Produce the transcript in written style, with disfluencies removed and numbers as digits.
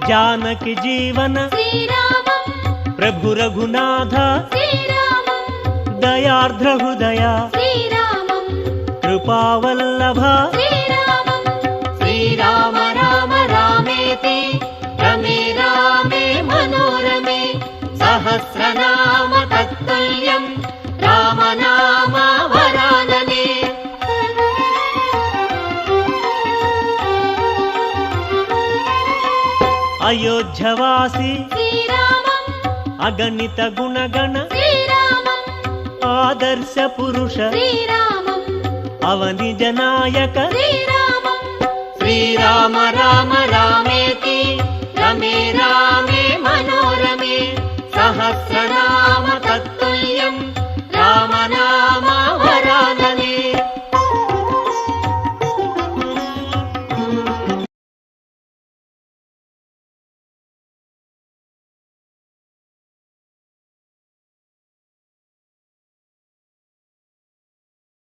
जानकी जीवन श्रीरामं प्रभु रघुनाथ श्रीरामं दयार्द्र हृदया श्रीरामं कृपावल्लभ श्रीरामं श्रीराम राम रामेति रमे रामे मनोरमे सहस्रनाम तत्तुल्यं रामनाम वरानने। अयोध्यवासी श्रीरामं अगणित गुणगण श्रीरामं आदर्श पुरुष श्रीरामं अवनिज नायक श्रीरामं श्रीराम राम